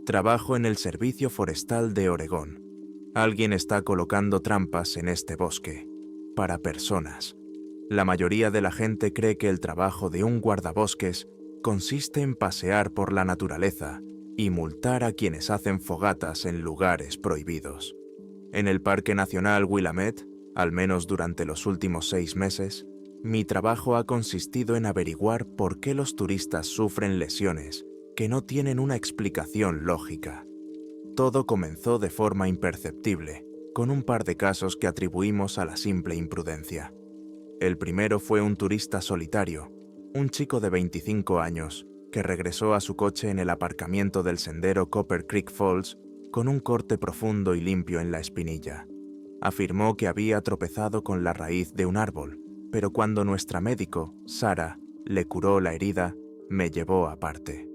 Trabajo en el Servicio Forestal de Oregón. Alguien está colocando trampas en este bosque, para personas. La mayoría de la gente cree que el trabajo de un guardabosques consiste en pasear por la naturaleza y multar a quienes hacen fogatas en lugares prohibidos. En el Parque Nacional Willamette, al menos durante los últimos 6 meses, mi trabajo ha consistido en averiguar por qué los turistas sufren lesiones que no tienen una explicación lógica. Todo comenzó de forma imperceptible, con un par de casos que atribuimos a la simple imprudencia. El primero fue un turista solitario, un chico de 25 años, que regresó a su coche en el aparcamiento del sendero Copper Creek Falls con un corte profundo y limpio en la espinilla. Afirmó que había tropezado con la raíz de un árbol, pero cuando nuestra médico, Sara, le curó la herida, me llevó aparte.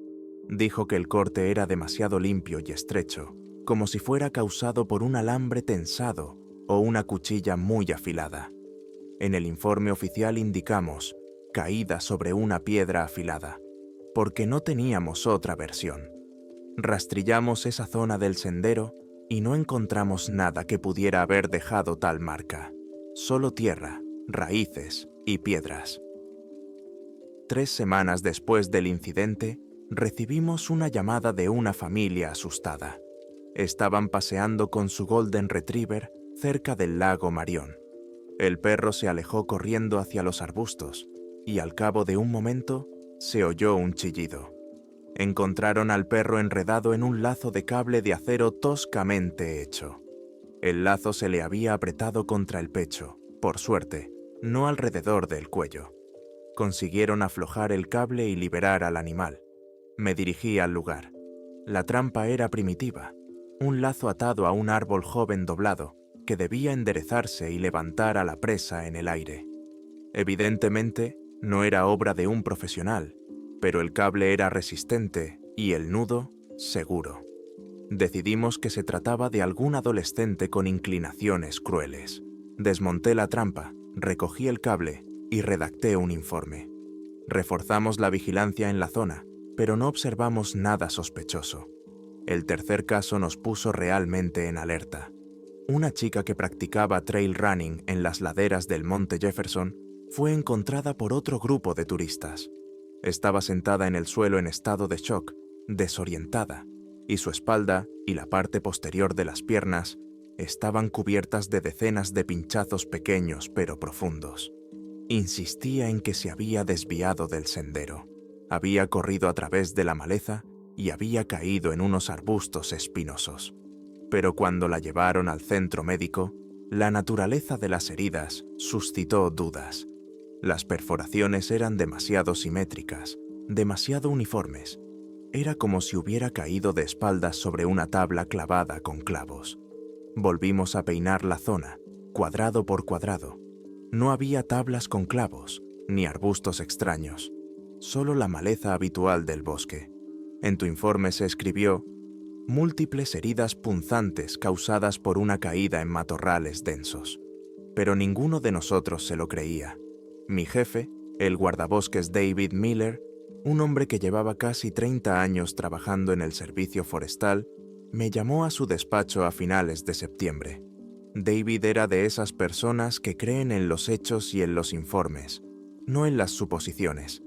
Dijo que el corte era demasiado limpio y estrecho, como si fuera causado por un alambre tensado o una cuchilla muy afilada. En el informe oficial indicamos caída sobre una piedra afilada, porque no teníamos otra versión. Rastrillamos esa zona del sendero y no encontramos nada que pudiera haber dejado tal marca, solo tierra, raíces y piedras. 3 semanas después del incidente, recibimos una llamada de una familia asustada. Estaban paseando con su Golden Retriever cerca del lago Marion. El perro se alejó corriendo hacia los arbustos y al cabo de un momento se oyó un chillido. Encontraron al perro enredado en un lazo de cable de acero toscamente hecho. El lazo se le había apretado contra el pecho, por suerte, no alrededor del cuello. Consiguieron aflojar el cable y liberar al animal. Me dirigí al lugar. La trampa era primitiva, un lazo atado a un árbol joven doblado que debía enderezarse y levantar a la presa en el aire. Evidentemente, no era obra de un profesional, pero el cable era resistente y el nudo seguro. Decidimos que se trataba de algún adolescente con inclinaciones crueles. Desmonté la trampa, recogí el cable y redacté un informe. Reforzamos la vigilancia en la zona, pero no observamos nada sospechoso. El tercer caso nos puso realmente en alerta. Una chica que practicaba trail running en las laderas del Monte Jefferson fue encontrada por otro grupo de turistas. Estaba sentada en el suelo en estado de shock, desorientada, y su espalda y la parte posterior de las piernas estaban cubiertas de decenas de pinchazos pequeños pero profundos. Insistía en que se había desviado del sendero, había corrido a través de la maleza y había caído en unos arbustos espinosos. Pero cuando la llevaron al centro médico, la naturaleza de las heridas suscitó dudas. Las perforaciones eran demasiado simétricas, demasiado uniformes. Era como si hubiera caído de espaldas sobre una tabla clavada con clavos. Volvimos a peinar la zona, cuadrado por cuadrado. No había tablas con clavos, ni arbustos extraños, solo la maleza habitual del bosque. En tu informe se escribió múltiples heridas punzantes causadas por una caída en matorrales densos. Pero ninguno de nosotros se lo creía. Mi jefe, el guardabosques David Miller, un hombre que llevaba casi 30 años trabajando en el servicio forestal, me llamó a su despacho a finales de septiembre. David era de esas personas que creen en los hechos y en los informes, no en las suposiciones.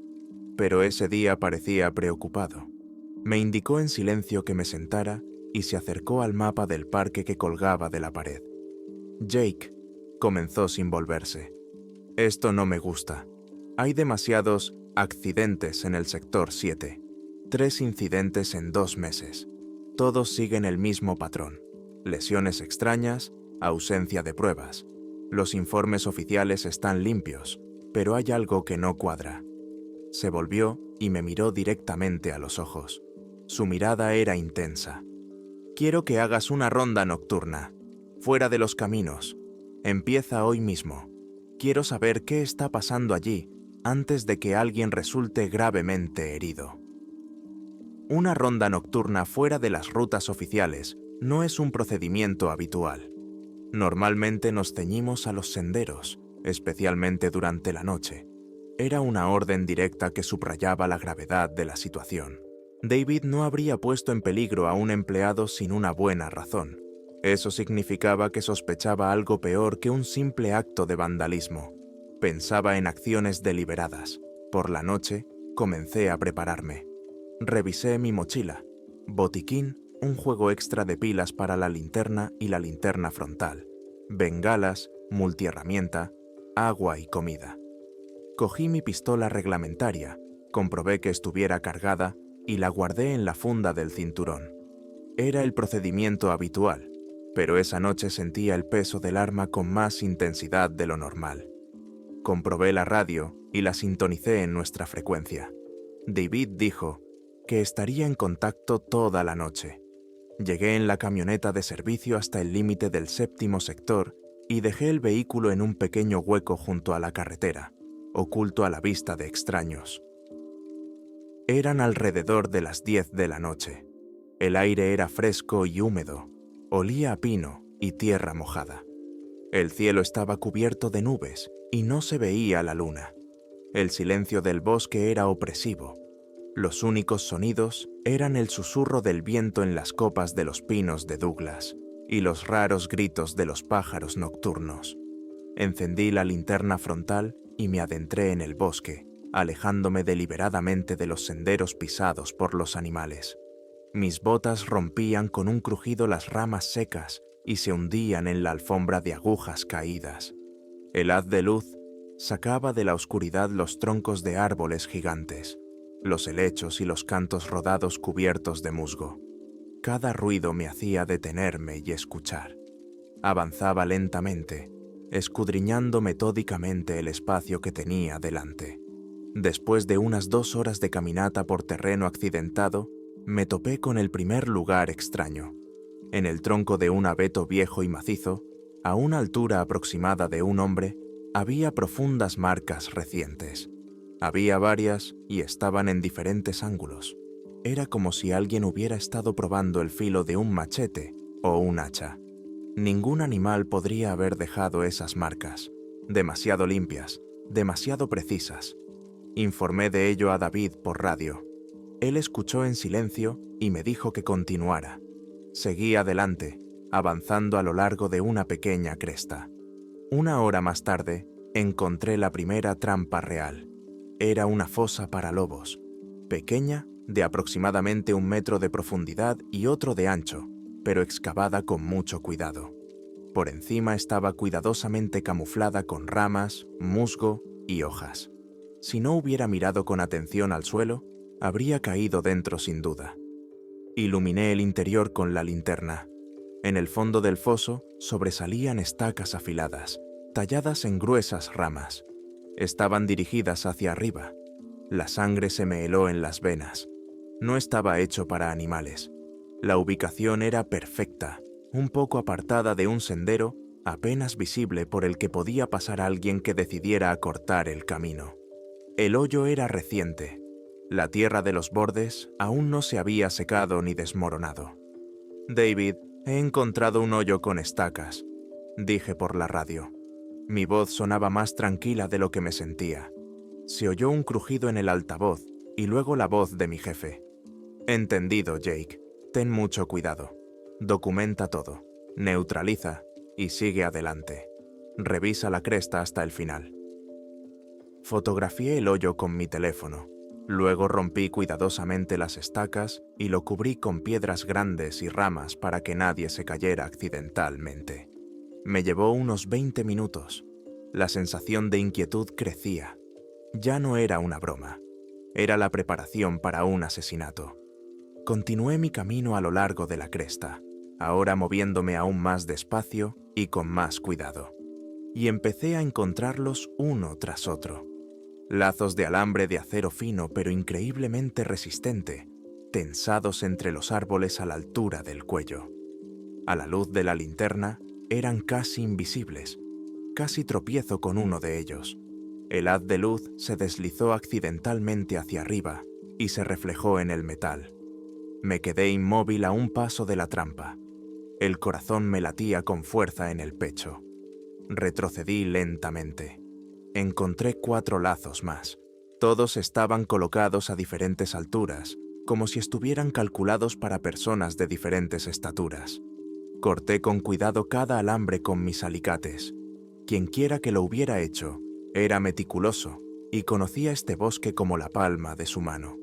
Pero ese día parecía preocupado. Me indicó en silencio que me sentara y se acercó al mapa del parque que colgaba de la pared. Jake, comenzó sin volverse. Esto no me gusta. Hay demasiados accidentes en el sector 7. 3 incidentes en 2 meses. Todos siguen el mismo patrón. Lesiones extrañas, ausencia de pruebas. Los informes oficiales están limpios, pero hay algo que no cuadra. Se volvió y me miró directamente a los ojos. Su mirada era intensa. Quiero que hagas una ronda nocturna, fuera de los caminos. Empieza hoy mismo. Quiero saber qué está pasando allí antes de que alguien resulte gravemente herido. Una ronda nocturna fuera de las rutas oficiales no es un procedimiento habitual. Normalmente nos ceñimos a los senderos, especialmente durante la noche. Era una orden directa que subrayaba la gravedad de la situación. David no habría puesto en peligro a un empleado sin una buena razón. Eso significaba que sospechaba algo peor que un simple acto de vandalismo. Pensaba en acciones deliberadas. Por la noche, comencé a prepararme. Revisé mi mochila, botiquín, un juego extra de pilas para la linterna y la linterna frontal, bengalas, multiherramienta, agua y comida. Cogí mi pistola reglamentaria, comprobé que estuviera cargada y la guardé en la funda del cinturón. Era el procedimiento habitual, pero esa noche sentía el peso del arma con más intensidad de lo normal. Comprobé la radio y la sintonicé en nuestra frecuencia. David dijo que estaría en contacto toda la noche. Llegué en la camioneta de servicio hasta el límite del 7º sector y dejé el vehículo en un pequeño hueco junto a la carretera, oculto a la vista de extraños. Eran alrededor de las 10 de la noche. El aire era fresco y húmedo, olía a pino y tierra mojada. El cielo estaba cubierto de nubes y no se veía la luna. El silencio del bosque era opresivo. Los únicos sonidos eran el susurro del viento en las copas de los pinos de Douglas y los raros gritos de los pájaros nocturnos. Encendí la linterna frontal y me adentré en el bosque, alejándome deliberadamente de los senderos pisados por los animales. Mis botas rompían con un crujido las ramas secas y se hundían en la alfombra de agujas caídas. El haz de luz sacaba de la oscuridad los troncos de árboles gigantes, los helechos y los cantos rodados cubiertos de musgo. Cada ruido me hacía detenerme y escuchar. Avanzaba lentamente, escudriñando metódicamente el espacio que tenía delante. Después de unas 2 horas de caminata por terreno accidentado, me topé con el primer lugar extraño. En el tronco de un abeto viejo y macizo, a una altura aproximada de un hombre, había profundas marcas recientes. Había varias y estaban en diferentes ángulos. Era como si alguien hubiera estado probando el filo de un machete o un hacha. Ningún animal podría haber dejado esas marcas. Demasiado limpias, demasiado precisas. Informé de ello a David por radio. Él escuchó en silencio y me dijo que continuara. Seguí adelante, avanzando a lo largo de una pequeña cresta. 1 hora más tarde, encontré la primera trampa real. Era una fosa para lobos, pequeña, de aproximadamente 1 metro de profundidad y otro de ancho, pero excavada con mucho cuidado. Por encima estaba cuidadosamente camuflada con ramas, musgo y hojas. Si no hubiera mirado con atención al suelo, habría caído dentro sin duda. Iluminé el interior con la linterna. En el fondo del foso sobresalían estacas afiladas, talladas en gruesas ramas. Estaban dirigidas hacia arriba. La sangre se me heló en las venas. No estaba hecho para animales. La ubicación era perfecta, un poco apartada de un sendero apenas visible por el que podía pasar alguien que decidiera acortar el camino. El hoyo era reciente. La tierra de los bordes aún no se había secado ni desmoronado. «David, he encontrado un hoyo con estacas», dije por la radio. Mi voz sonaba más tranquila de lo que me sentía. Se oyó un crujido en el altavoz y luego la voz de mi jefe. «Entendido, Jake. Ten mucho cuidado. Documenta todo, neutraliza y sigue adelante. Revisa la cresta hasta el final». Fotografié el hoyo con mi teléfono. Luego rompí cuidadosamente las estacas y lo cubrí con piedras grandes y ramas para que nadie se cayera accidentalmente. Me llevó unos 20 minutos. La sensación de inquietud crecía. Ya no era una broma. Era la preparación para un asesinato. Continué mi camino a lo largo de la cresta, ahora moviéndome aún más despacio y con más cuidado. Y empecé a encontrarlos uno tras otro. Lazos de alambre de acero fino pero increíblemente resistente, tensados entre los árboles a la altura del cuello. A la luz de la linterna, eran casi invisibles. Casi tropiezo con uno de ellos. El haz de luz se deslizó accidentalmente hacia arriba y se reflejó en el metal. Me quedé inmóvil a un paso de la trampa. El corazón me latía con fuerza en el pecho. Retrocedí lentamente. Encontré 4 lazos más. Todos estaban colocados a diferentes alturas como si estuvieran calculados para personas de diferentes estaturas. Corté con cuidado cada alambre con mis alicates. Quienquiera que lo hubiera hecho era meticuloso y conocía este bosque como la palma de su mano.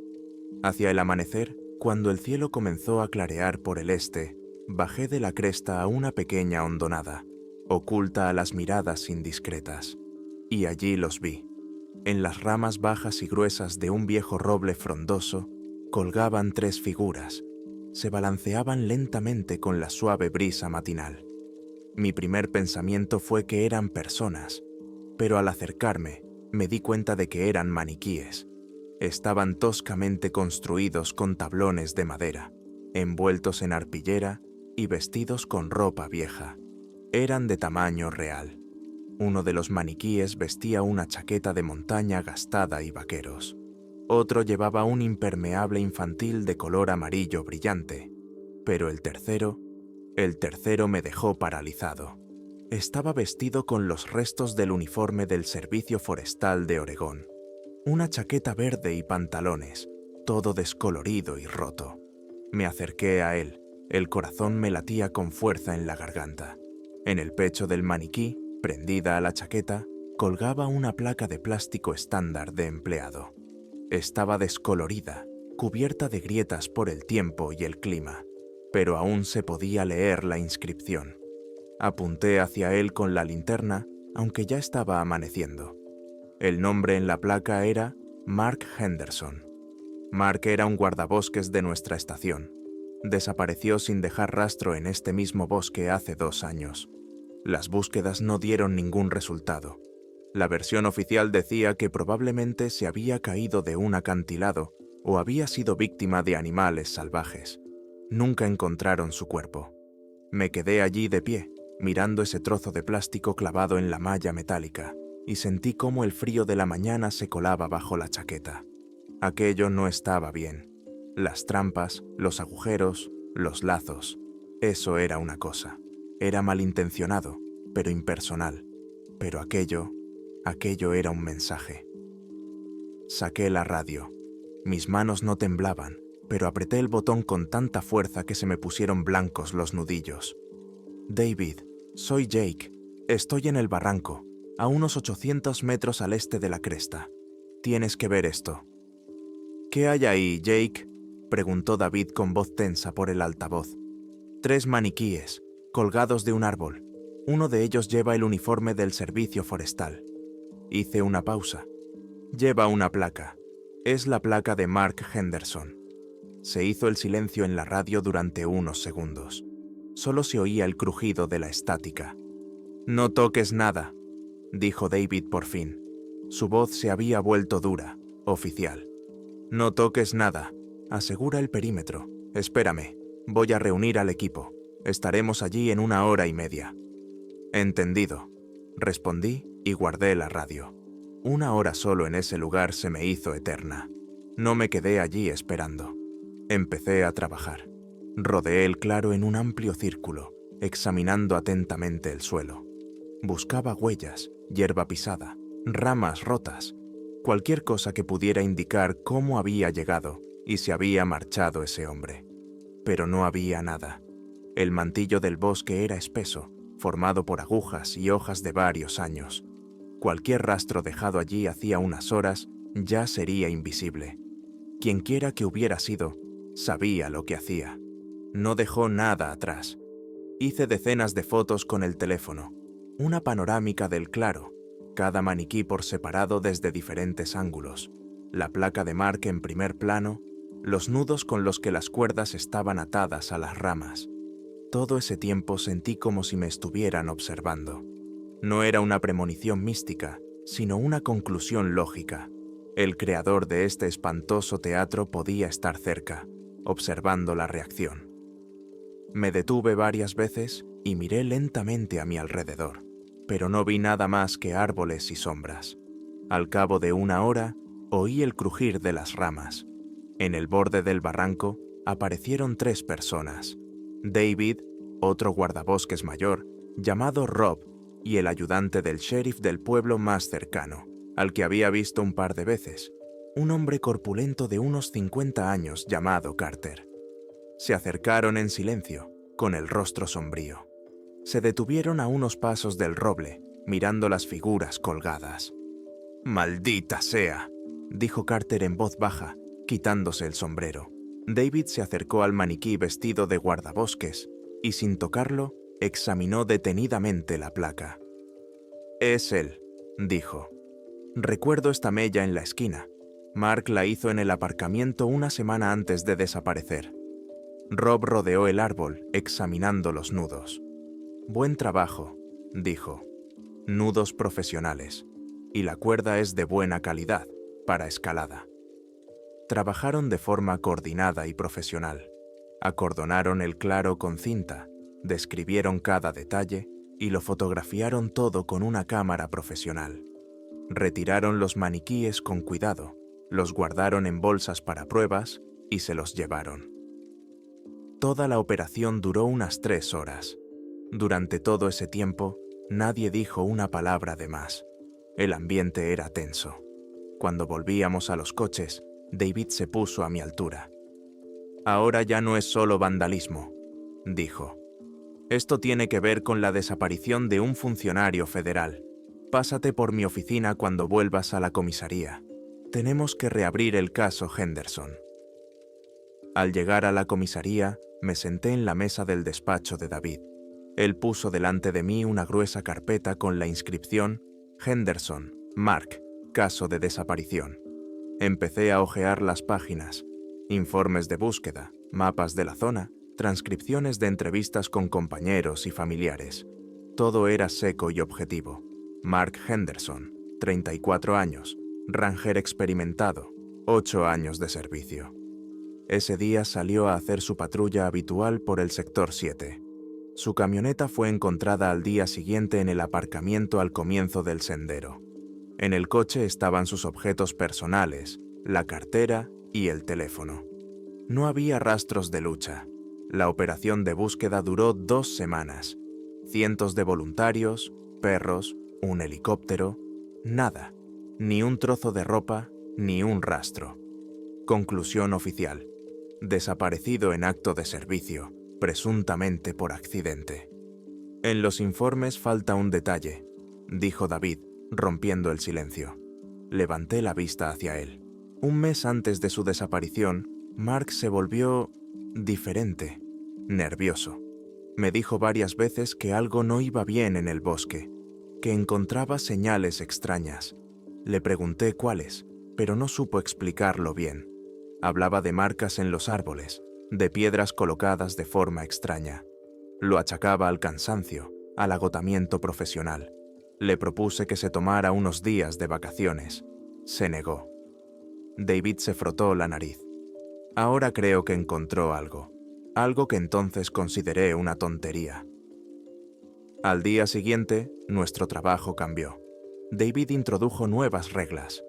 Hacia el amanecer, cuando el cielo comenzó a clarear por el este, bajé de la cresta a una pequeña hondonada, oculta a las miradas indiscretas, y allí los vi. En las ramas bajas y gruesas de un viejo roble frondoso colgaban 3 figuras. Se balanceaban lentamente con la suave brisa matinal. Mi primer pensamiento fue que eran personas, pero al acercarme me di cuenta de que eran maniquíes. Estaban toscamente construidos con tablones de madera, envueltos en arpillera y vestidos con ropa vieja. Eran de tamaño real. Uno de los maniquíes vestía una chaqueta de montaña gastada y vaqueros. Otro llevaba un impermeable infantil de color amarillo brillante. Pero el tercero me dejó paralizado. Estaba vestido con los restos del uniforme del Servicio Forestal de Oregón. Una chaqueta verde y pantalones, todo descolorido y roto. Me acerqué a él. El corazón me latía con fuerza en la garganta. En el pecho del maniquí, prendida a la chaqueta, colgaba una placa de plástico estándar de empleado. Estaba descolorida, cubierta de grietas por el tiempo y el clima, pero aún se podía leer la inscripción. Apunté hacia él con la linterna, aunque ya estaba amaneciendo. El nombre en la placa era Mark Henderson. Mark era un guardabosques de nuestra estación. Desapareció sin dejar rastro en este mismo bosque hace 2 años. Las búsquedas no dieron ningún resultado. La versión oficial decía que probablemente se había caído de un acantilado o había sido víctima de animales salvajes. Nunca encontraron su cuerpo. Me quedé allí de pie, mirando ese trozo de plástico clavado en la malla metálica, y sentí cómo el frío de la mañana se colaba bajo la chaqueta. Aquello no estaba bien. Las trampas, los agujeros, los lazos. Eso era una cosa. Era malintencionado, pero impersonal. Pero aquello era un mensaje. Saqué la radio. Mis manos no temblaban, pero apreté el botón con tanta fuerza que se me pusieron blancos los nudillos. David, soy Jake. Estoy en el barranco, a unos 800 metros al este de la cresta. Tienes que ver esto. ¿Qué hay ahí, Jake?, preguntó David con voz tensa por el altavoz. 3 maniquíes, colgados de un árbol. Uno de ellos lleva el uniforme del Servicio Forestal. Hice una pausa. Lleva una placa. Es la placa de Mark Henderson. Se hizo el silencio en la radio durante unos segundos. Solo se oía el crujido de la estática. «No toques nada», dijo David por fin. Su voz se había vuelto dura, oficial. «No toques nada. Asegura el perímetro. Espérame. Voy a reunir al equipo. Estaremos allí en 1 hora y media». «Entendido», respondí y guardé la radio. 1 hora solo en ese lugar se me hizo eterna. No me quedé allí esperando. Empecé a trabajar. Rodeé el claro en un amplio círculo, examinando atentamente el suelo. Buscaba huellas, hierba pisada, ramas rotas, cualquier cosa que pudiera indicar cómo había llegado y se había marchado ese hombre. Pero no había nada. El mantillo del bosque era espeso, formado por agujas y hojas de varios años. Cualquier rastro dejado allí hacía unas horas ya sería invisible. Quienquiera que hubiera sido, sabía lo que hacía. No dejó nada atrás. Hice decenas de fotos con el teléfono, una panorámica del claro, cada maniquí por separado desde diferentes ángulos, la placa de Mark en primer plano, los nudos con los que las cuerdas estaban atadas a las ramas. Todo ese tiempo sentí como si me estuvieran observando. No era una premonición mística, sino una conclusión lógica. El creador de este espantoso teatro podía estar cerca, observando la reacción. Me detuve varias veces y miré lentamente a mi alrededor, pero no vi nada más que árboles y sombras. Al cabo de 1 hora, oí el crujir de las ramas. En el borde del barranco aparecieron 3 personas. David, otro guardabosques mayor, llamado Rob, y el ayudante del sheriff del pueblo más cercano, al que había visto un par de veces. un hombre corpulento de unos 50 años llamado Carter. Se acercaron en silencio, con el rostro sombrío. Se detuvieron a unos pasos del roble, mirando las figuras colgadas. «¡Maldita sea!», dijo Carter en voz baja, quitándose el sombrero. David se acercó al maniquí vestido de guardabosques y, sin tocarlo, examinó detenidamente la placa. «Es él», dijo. «Recuerdo esta mella en la esquina. Mark la hizo en el aparcamiento una semana antes de desaparecer». Rob rodeó el árbol, examinando los nudos. «Buen trabajo», dijo. «Nudos profesionales. Y la cuerda es de buena calidad, para escalada». Trabajaron de forma coordinada y profesional. Acordonaron el claro con cinta, describieron cada detalle y lo fotografiaron todo con una cámara profesional. Retiraron los maniquíes con cuidado, los guardaron en bolsas para pruebas y se los llevaron. Toda la operación duró unas 3 horas. Durante todo ese tiempo, nadie dijo una palabra de más. El ambiente era tenso. Cuando volvíamos a los coches, David se puso a mi altura. «Ahora ya no es solo vandalismo», dijo. «Esto tiene que ver con la desaparición de un funcionario federal. Pásate por mi oficina cuando vuelvas a la comisaría. Tenemos que reabrir el caso Henderson». Al llegar a la comisaría, me senté en la mesa del despacho de David. Él puso delante de mí una gruesa carpeta con la inscripción «Henderson, Mark, caso de desaparición». Empecé a hojear las páginas, informes de búsqueda, mapas de la zona, transcripciones de entrevistas con compañeros y familiares. Todo era seco y objetivo. Mark Henderson, 34 años, ranger experimentado, 8 años de servicio. Ese día salió a hacer su patrulla habitual por el sector 7. Su camioneta fue encontrada al día siguiente en el aparcamiento al comienzo del sendero. En el coche estaban sus objetos personales, la cartera y el teléfono. No había rastros de lucha. La operación de búsqueda duró 2 semanas. Cientos de voluntarios, perros, un helicóptero, nada. Ni un trozo de ropa, ni un rastro. Conclusión oficial. Desaparecido en acto de servicio, presuntamente por accidente. «En los informes falta un detalle», dijo David, rompiendo el silencio. Levanté la vista hacia él. Un mes antes de su desaparición, Mark se volvió diferente, nervioso. Me dijo varias veces que algo no iba bien en el bosque, que encontraba señales extrañas. Le pregunté cuáles, pero no supo explicarlo bien. Hablaba de marcas en los árboles, de piedras colocadas de forma extraña. Lo achacaba al cansancio, al agotamiento profesional. Le propuse que se tomara unos días de vacaciones. Se negó. David se frotó la nariz. «Ahora creo que encontró algo que entonces consideré una tontería». Al día siguiente, nuestro trabajo cambió. David introdujo nuevas reglas.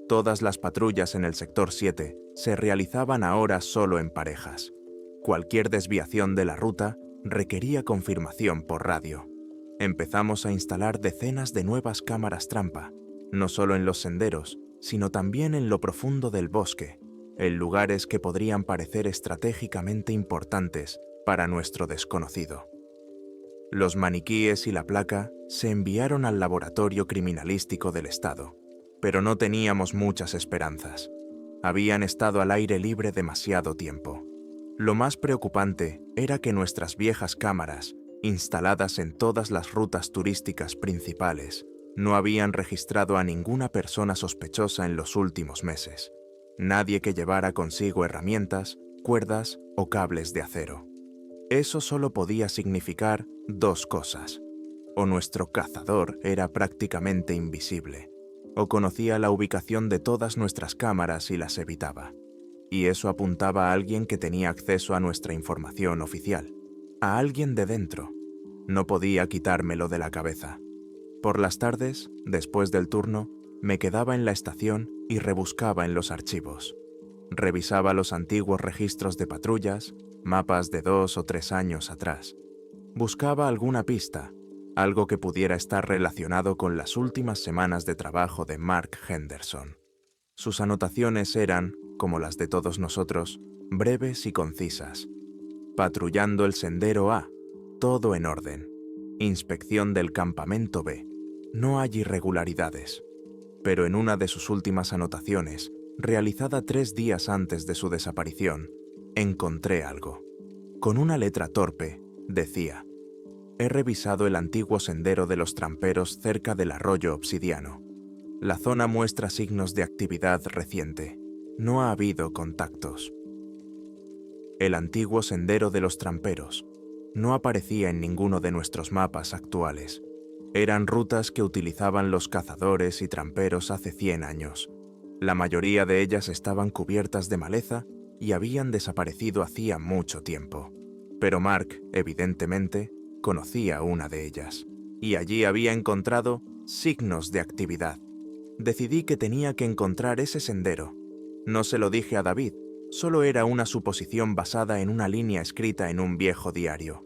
Todas las patrullas en el sector 7 se realizaban ahora solo en parejas. Cualquier desviación de la ruta requería confirmación por radio. Empezamos a instalar decenas de nuevas cámaras trampa, no solo en los senderos, sino también en lo profundo del bosque, en lugares que podrían parecer estratégicamente importantes para nuestro desconocido. Los maniquíes y la placa se enviaron al laboratorio criminalístico del estado, pero no teníamos muchas esperanzas. Habían estado al aire libre demasiado tiempo. Lo más preocupante era que nuestras viejas cámaras, instaladas en todas las rutas turísticas principales, no habían registrado a ninguna persona sospechosa en los últimos meses. Nadie que llevara consigo herramientas, cuerdas o cables de acero. Eso solo podía significar 2 cosas. O nuestro cazador era prácticamente invisible, o conocía la ubicación de todas nuestras cámaras y las evitaba. Y eso apuntaba a alguien que tenía acceso a nuestra información oficial, a alguien de dentro. No podía quitármelo de la cabeza. Por las tardes, después del turno, me quedaba en la estación y rebuscaba en los archivos. Revisaba los antiguos registros de patrullas, mapas de 2 o 3 años atrás. Buscaba alguna pista, algo que pudiera estar relacionado con las últimas semanas de trabajo de Mark Henderson. Sus anotaciones eran, como las de todos nosotros, breves y concisas. Patrullando el sendero A, todo en orden. Inspección del campamento B, no hay irregularidades. Pero en una de sus últimas anotaciones, realizada 3 días antes de su desaparición, encontré algo. Con una letra torpe, decía: he revisado el antiguo sendero de los tramperos cerca del arroyo Obsidiano. La zona muestra signos de actividad reciente. No ha habido contactos. El antiguo sendero de los tramperos no aparecía en ninguno de nuestros mapas actuales. Eran rutas que utilizaban los cazadores y tramperos hace 100 años. La mayoría de ellas estaban cubiertas de maleza y habían desaparecido hacía mucho tiempo. Pero Mark, evidentemente, conocía una de ellas, y allí había encontrado signos de actividad. Decidí que tenía que encontrar ese sendero. No se lo dije a David, solo era una suposición basada en una línea escrita en un viejo diario.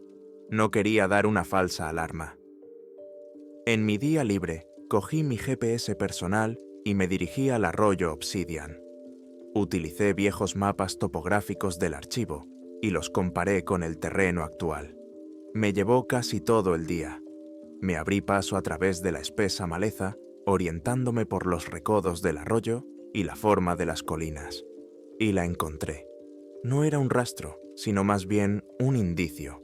No quería dar una falsa alarma. En mi día libre, cogí mi GPS personal y me dirigí al arroyo Obsidian. Utilicé viejos mapas topográficos del archivo y los comparé con el terreno actual. Me llevó casi todo el día. Me abrí paso a través de la espesa maleza, orientándome por los recodos del arroyo y la forma de las colinas. Y la encontré. No era un rastro, sino más bien un indicio.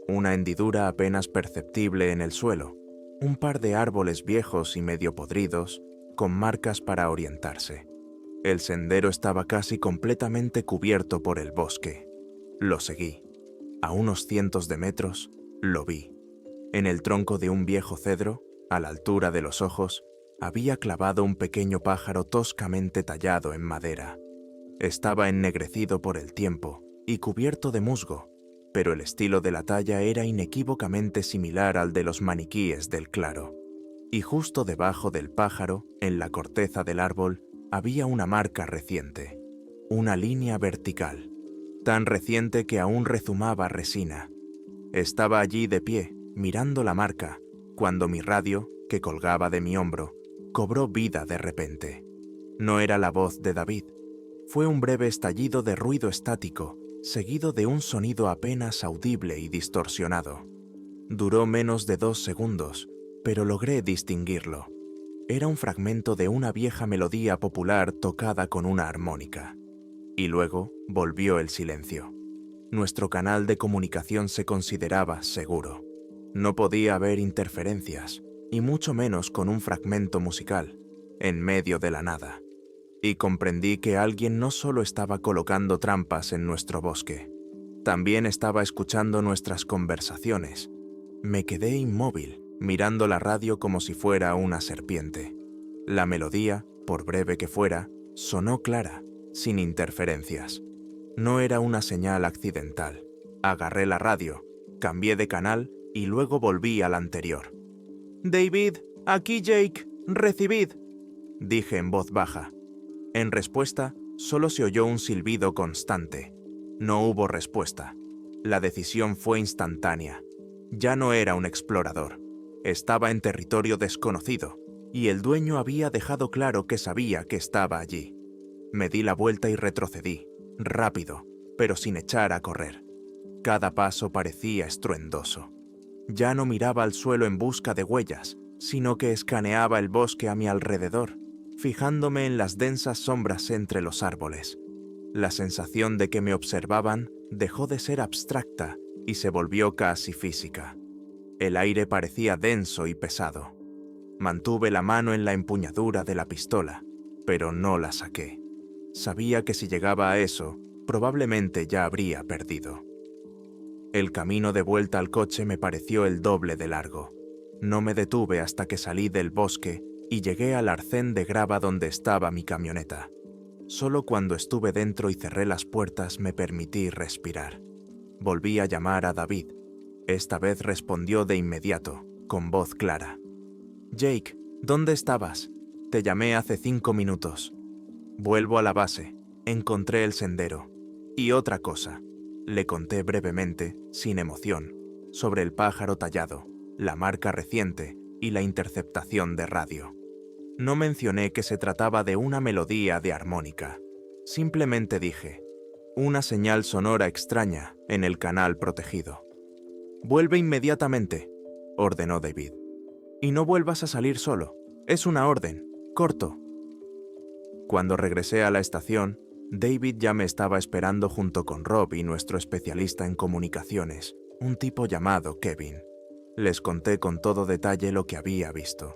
Una hendidura apenas perceptible en el suelo, un par de árboles viejos y medio podridos, con marcas para orientarse. El sendero estaba casi completamente cubierto por el bosque. Lo seguí. A unos cientos de metros, lo vi. En el tronco de un viejo cedro, a la altura de los ojos, había clavado un pequeño pájaro toscamente tallado en madera. Estaba ennegrecido por el tiempo y cubierto de musgo, pero el estilo de la talla era inequívocamente similar al de los maniquíes del claro. Y justo debajo del pájaro, en la corteza del árbol, había una marca reciente, una línea vertical, tan reciente que aún rezumaba resina. Estaba allí de pie, mirando la marca, cuando mi radio, que colgaba de mi hombro, cobró vida de repente. No era la voz de David. Fue un breve estallido de ruido estático, seguido de un sonido apenas audible y distorsionado. Duró menos de 2 segundos, pero logré distinguirlo. Era un fragmento de una vieja melodía popular tocada con una armónica. Y luego volvió el silencio. Nuestro canal de comunicación se consideraba seguro. No podía haber interferencias, y mucho menos con un fragmento musical, en medio de la nada. Y comprendí que alguien no solo estaba colocando trampas en nuestro bosque, también estaba escuchando nuestras conversaciones. Me quedé inmóvil, mirando la radio como si fuera una serpiente. La melodía, por breve que fuera, sonó clara, sin interferencias. No era una señal accidental. Agarré la radio, cambié de canal y luego volví al anterior. «David, aquí Jake, recibid», dije en voz baja. En respuesta, solo se oyó un silbido constante. No hubo respuesta. La decisión fue instantánea. Ya no era un explorador. Estaba en territorio desconocido, y el dueño había dejado claro que sabía que estaba allí. Me di la vuelta y retrocedí, rápido, pero sin echar a correr. Cada paso parecía estruendoso. Ya no miraba al suelo en busca de huellas, sino que escaneaba el bosque a mi alrededor, fijándome en las densas sombras entre los árboles. La sensación de que me observaban dejó de ser abstracta y se volvió casi física. El aire parecía denso y pesado. Mantuve la mano en la empuñadura de la pistola, pero no la saqué. Sabía que si llegaba a eso, probablemente ya habría perdido. El camino de vuelta al coche me pareció el doble de largo. No me detuve hasta que salí del bosque y llegué al arcén de grava donde estaba mi camioneta. Solo cuando estuve dentro y cerré las puertas me permití respirar. Volví a llamar a David. Esta vez respondió de inmediato, con voz clara. «Jake, ¿dónde estabas? Te llamé hace 5 minutos. Vuelvo a la base. Encontré el sendero. Y otra cosa». Le conté brevemente, sin emoción, sobre el pájaro tallado, la marca reciente y la interceptación de radio. No mencioné que se trataba de una melodía de armónica. Simplemente dije, una señal sonora extraña en el canal protegido. «Vuelve inmediatamente», ordenó David. «Y no vuelvas a salir solo. Es una orden. Corto». Cuando regresé a la estación, David ya me estaba esperando junto con Rob y nuestro especialista en comunicaciones, un tipo llamado Kevin. Les conté con todo detalle lo que había visto.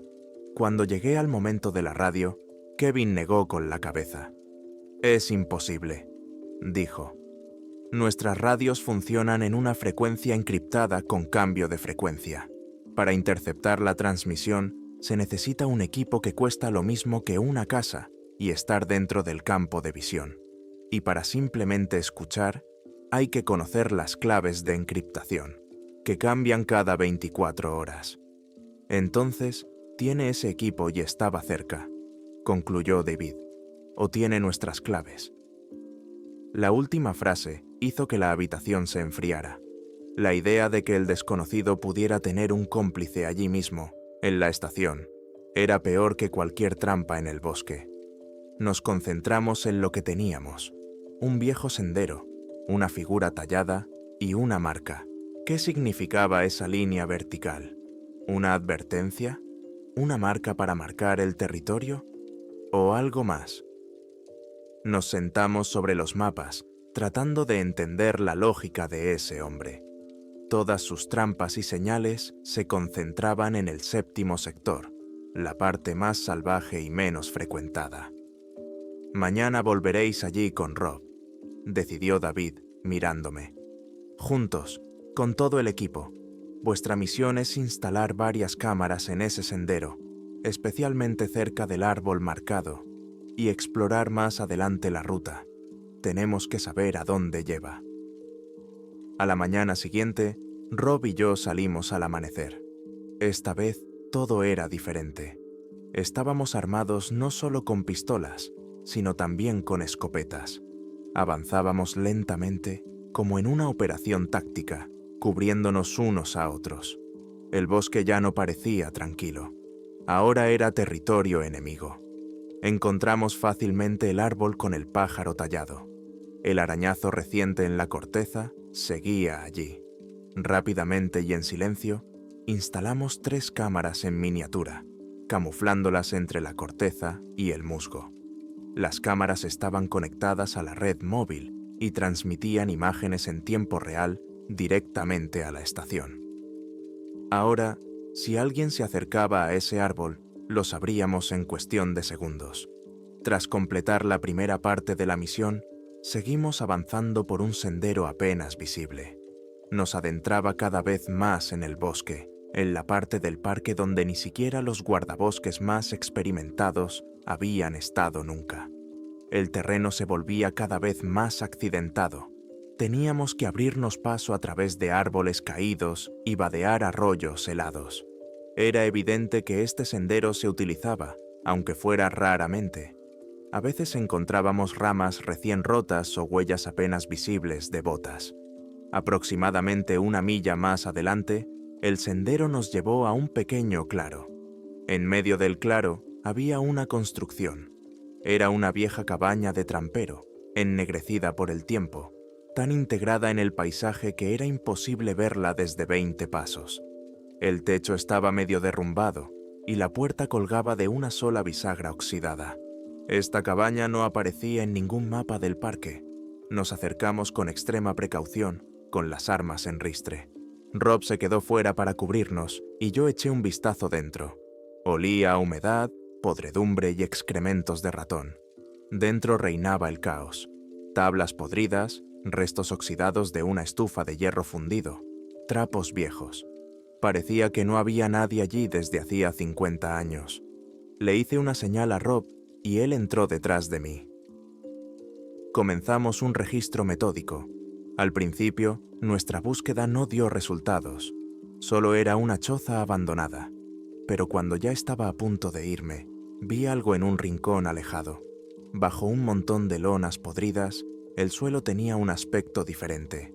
Cuando llegué al momento de la radio, Kevin negó con la cabeza. «Es imposible», dijo. «Nuestras radios funcionan en una frecuencia encriptada con cambio de frecuencia. Para interceptar la transmisión, se necesita un equipo que cuesta lo mismo que una casa y estar dentro del campo de visión. Y para simplemente escuchar, hay que conocer las claves de encriptación, que cambian cada 24 horas. Entonces, tiene ese equipo y estaba cerca», concluyó David. «O tiene nuestras claves». La última frase hizo que la habitación se enfriara. La idea de que el desconocido pudiera tener un cómplice allí mismo, en la estación, era peor que cualquier trampa en el bosque. Nos concentramos en lo que teníamos: un viejo sendero, una figura tallada y una marca. ¿Qué significaba esa línea vertical? ¿Una advertencia? ¿Una marca para marcar el territorio? ¿O algo más? Nos sentamos sobre los mapas, tratando de entender la lógica de ese hombre. Todas sus trampas y señales se concentraban en el séptimo sector, la parte más salvaje y menos frecuentada. «Mañana volveréis allí con Rob», decidió David, mirándome. «Juntos, con todo el equipo. Vuestra misión es instalar varias cámaras en ese sendero, especialmente cerca del árbol marcado, y explorar más adelante la ruta. Tenemos que saber a dónde lleva». A la mañana siguiente, Rob y yo salimos al amanecer. Esta vez todo era diferente. Estábamos armados no solo con pistolas, sino también con escopetas. Avanzábamos lentamente, como en una operación táctica, cubriéndonos unos a otros. El bosque ya no parecía tranquilo. Ahora era territorio enemigo. Encontramos fácilmente el árbol con el pájaro tallado. El arañazo reciente en la corteza seguía allí. Rápidamente y en silencio, instalamos 3 cámaras en miniatura, camuflándolas entre la corteza y el musgo. Las cámaras estaban conectadas a la red móvil y transmitían imágenes en tiempo real directamente a la estación. Ahora, si alguien se acercaba a ese árbol, lo sabríamos en cuestión de segundos. Tras completar la primera parte de la misión, seguimos avanzando por un sendero apenas visible. Nos adentraba cada vez más en el bosque, en la parte del parque donde ni siquiera los guardabosques más experimentados habían estado nunca. El terreno se volvía cada vez más accidentado. Teníamos que abrirnos paso a través de árboles caídos y vadear arroyos helados. Era evidente que este sendero se utilizaba, aunque fuera raramente. A veces encontrábamos ramas recién rotas o huellas apenas visibles de botas. Aproximadamente 1 milla más adelante, el sendero nos llevó a un pequeño claro. En medio del claro había una construcción. Era una vieja cabaña de trampero, ennegrecida por el tiempo, tan integrada en el paisaje que era imposible verla desde 20 pasos. El techo estaba medio derrumbado y la puerta colgaba de una sola bisagra oxidada. Esta cabaña no aparecía en ningún mapa del parque. Nos acercamos con extrema precaución, con las armas en ristre. Rob se quedó fuera para cubrirnos y yo eché un vistazo dentro. Olía a humedad, podredumbre y excrementos de ratón. Dentro reinaba el caos. Tablas podridas, restos oxidados de una estufa de hierro fundido, trapos viejos. Parecía que no había nadie allí desde hacía 50 años. Le hice una señal a Rob y él entró detrás de mí. Comenzamos un registro metódico. Al principio, nuestra búsqueda no dio resultados. Solo era una choza abandonada. Pero cuando ya estaba a punto de irme, vi algo en un rincón alejado. Bajo un montón de lonas podridas, el suelo tenía un aspecto diferente.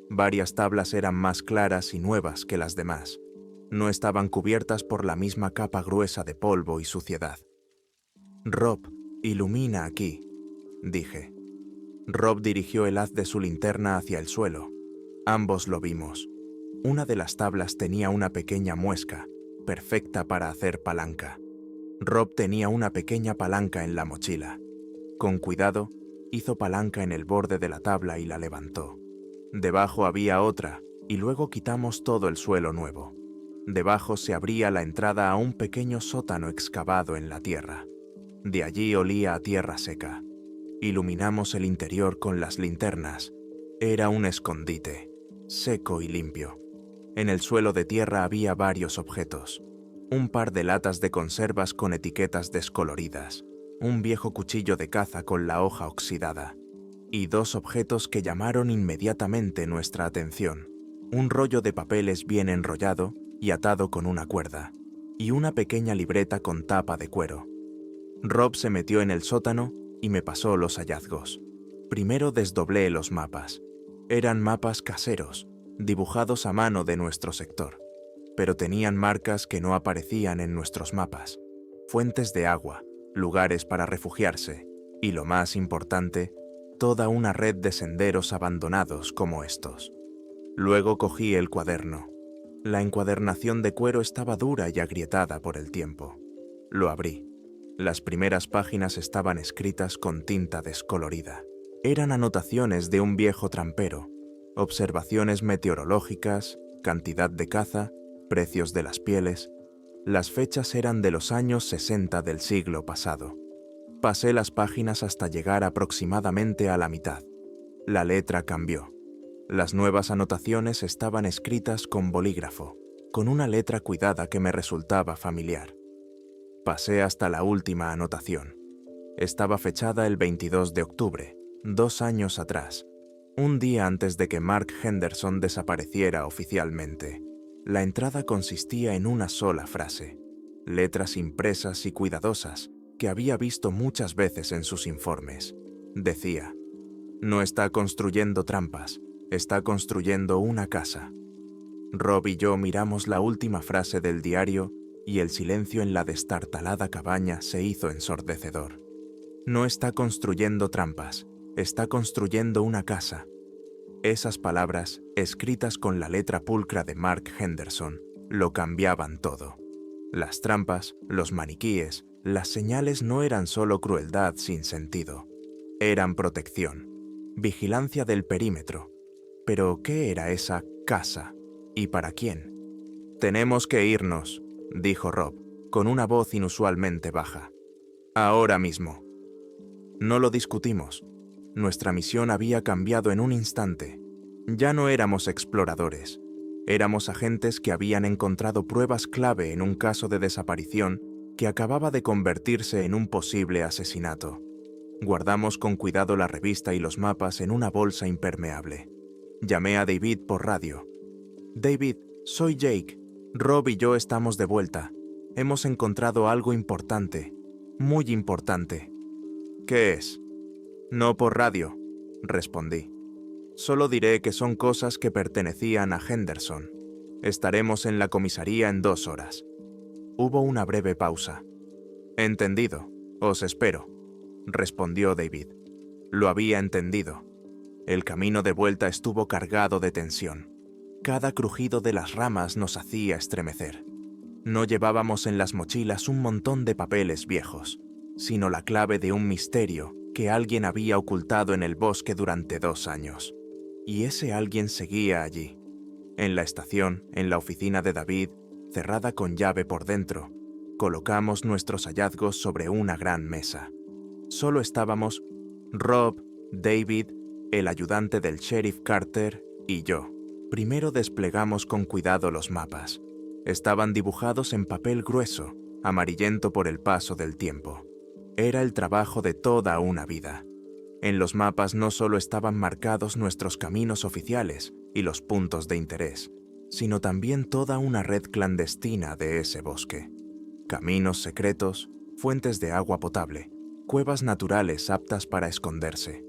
Varias tablas eran más claras y nuevas que las demás. No estaban cubiertas por la misma capa gruesa de polvo y suciedad. Rob, ilumina aquí, dije. Rob dirigió el haz de su linterna hacia el suelo. Ambos lo vimos. Una de las tablas tenía una pequeña muesca, perfecta para hacer palanca. Rob tenía una pequeña palanca en la mochila. Con cuidado, hizo palanca en el borde de la tabla y la levantó. Debajo había otra, y luego quitamos todo el suelo nuevo. Debajo se abría la entrada a un pequeño sótano excavado en la tierra. De allí olía a tierra seca. Iluminamos el interior con las linternas. Era un escondite, seco y limpio. En el suelo de tierra había varios objetos. Un par de latas de conservas con etiquetas descoloridas, un viejo cuchillo de caza con la hoja oxidada, y dos objetos que llamaron inmediatamente nuestra atención: un rollo de papeles bien enrollado y atado con una cuerda, y una pequeña libreta con tapa de cuero. Rob se metió en el sótano y me pasó los hallazgos. Primero desdoblé los mapas. Eran mapas caseros, dibujados a mano de nuestro sector, pero tenían marcas que no aparecían en nuestros mapas: fuentes de agua, lugares para refugiarse y, lo más importante, toda una red de senderos abandonados como estos. Luego cogí el cuaderno. La encuadernación de cuero estaba dura y agrietada por el tiempo. Lo abrí. Las primeras páginas estaban escritas con tinta descolorida. Eran anotaciones de un viejo trampero, observaciones meteorológicas, cantidad de caza, precios de las pieles. Las fechas eran de los años 60 del siglo pasado. Pasé las páginas hasta llegar aproximadamente a la mitad. La letra cambió. Las nuevas anotaciones estaban escritas con bolígrafo, con una letra cuidada que me resultaba familiar. Pasé hasta la última anotación. Estaba fechada el 22 de octubre, 2 años atrás, un día antes de que Mark Henderson desapareciera oficialmente. La entrada consistía en una sola frase, letras impresas y cuidadosas que había visto muchas veces en sus informes. Decía: no está construyendo trampas, está construyendo una casa. Rob y yo miramos la última frase del diario y el silencio en la destartalada cabaña se hizo ensordecedor. No está construyendo trampas, está construyendo una casa. Esas palabras, escritas con la letra pulcra de Mark Henderson, lo cambiaban todo. Las trampas, los maniquíes, las señales no eran solo crueldad sin sentido. Eran protección, vigilancia del perímetro. Pero, ¿qué era esa casa? ¿Y para quién? «Tenemos que irnos», dijo Rob, con una voz inusualmente baja. «Ahora mismo». No lo discutimos. Nuestra misión había cambiado en un instante. Ya no éramos exploradores. Éramos agentes que habían encontrado pruebas clave en un caso de desaparición que acababa de convertirse en un posible asesinato. Guardamos con cuidado la revista y los mapas en una bolsa impermeable. Llamé a David por radio. «David, soy Jake. Rob y yo estamos de vuelta. Hemos encontrado algo importante, muy importante». «¿Qué es?» «No por radio», respondí. «Solo diré que son cosas que pertenecían a Henderson. Estaremos en la comisaría en 2 horas». Hubo una breve pausa. «Entendido. Os espero», respondió David. Lo había entendido. El camino de vuelta estuvo cargado de tensión. Cada crujido de las ramas nos hacía estremecer. No llevábamos en las mochilas un montón de papeles viejos, sino la clave de un misterio que alguien había ocultado en el bosque durante 2 años. Y ese alguien seguía allí. En la estación, en la oficina de David, cerrada con llave por dentro, colocamos nuestros hallazgos sobre una gran mesa. Solo estábamos Rob, David, el ayudante del sheriff Carter y yo. Primero desplegamos con cuidado los mapas. Estaban dibujados en papel grueso, amarillento por el paso del tiempo. Era el trabajo de toda una vida. En los mapas no solo estaban marcados nuestros caminos oficiales y los puntos de interés, sino también toda una red clandestina de ese bosque. Caminos secretos, fuentes de agua potable, cuevas naturales aptas para esconderse.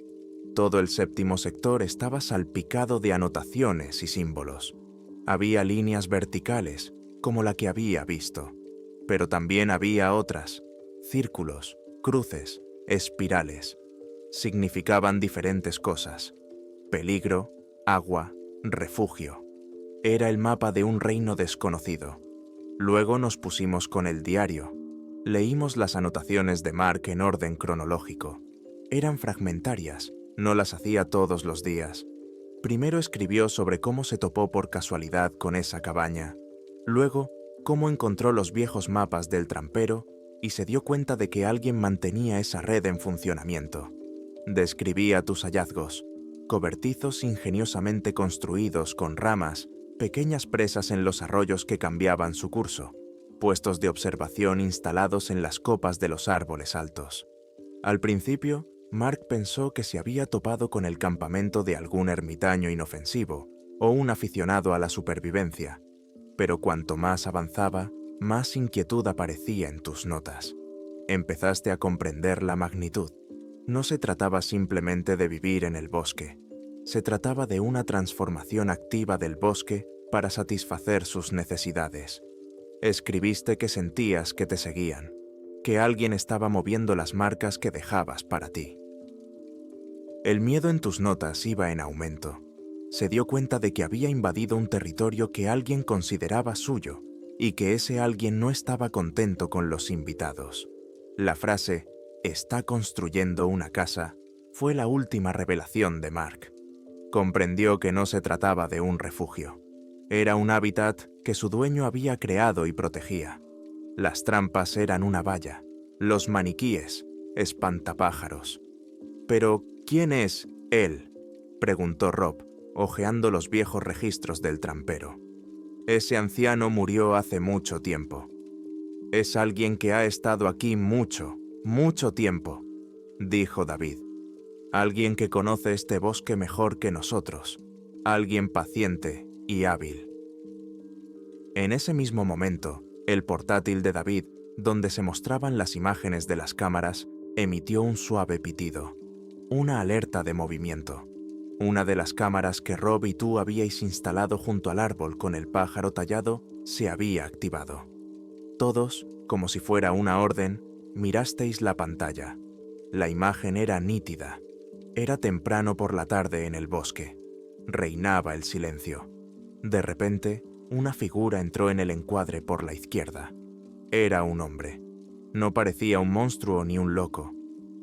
Todo el 7º sector estaba salpicado de anotaciones y símbolos. Había líneas verticales, como la que había visto, pero también había otras, círculos, cruces, espirales. Significaban diferentes cosas: peligro, agua, refugio. Era el mapa de un reino desconocido. Luego nos pusimos con el diario. Leímos las anotaciones de Mark en orden cronológico. Eran fragmentarias, no las hacía todos los días. Primero escribió sobre cómo se topó por casualidad con esa cabaña. Luego, cómo encontró los viejos mapas del trampero y se dio cuenta de que alguien mantenía esa red en funcionamiento. Describía tus hallazgos: cobertizos ingeniosamente construidos con ramas, pequeñas presas en los arroyos que cambiaban su curso, puestos de observación instalados en las copas de los árboles altos. Al principio, Mark pensó que se había topado con el campamento de algún ermitaño inofensivo o un aficionado a la supervivencia, pero cuanto más avanzaba, más inquietud aparecía en tus notas. Empezaste a comprender la magnitud. No se trataba simplemente de vivir en el bosque. Se trataba de una transformación activa del bosque para satisfacer sus necesidades. Escribiste que sentías que te seguían, que alguien estaba moviendo las marcas que dejabas para ti. El miedo en tus notas iba en aumento. Se dio cuenta de que había invadido un territorio que alguien consideraba suyo y que ese alguien no estaba contento con los invitados. La frase «está construyendo una casa» fue la última revelación de Mark. Comprendió que no se trataba de un refugio. Era un hábitat que su dueño había creado y protegía. Las trampas eran una valla, los maniquíes, espantapájaros. «¿Pero quién es él?», preguntó Rob, hojeando los viejos registros del trampero. «Ese anciano murió hace mucho tiempo. Es alguien que ha estado aquí mucho tiempo», dijo David. «Alguien que conoce este bosque mejor que nosotros. Alguien paciente y hábil». En ese mismo momento, el portátil de David, donde se mostraban las imágenes de las cámaras, emitió un suave pitido, una alerta de movimiento. Una de las cámaras que Rob y tú habíais instalado junto al árbol con el pájaro tallado se había activado. Todos, como si fuera una orden, mirasteis la pantalla. La imagen era nítida. Era temprano por la tarde en el bosque. Reinaba el silencio. De repente, una figura entró en el encuadre por la izquierda. Era un hombre. No parecía un monstruo ni un loco.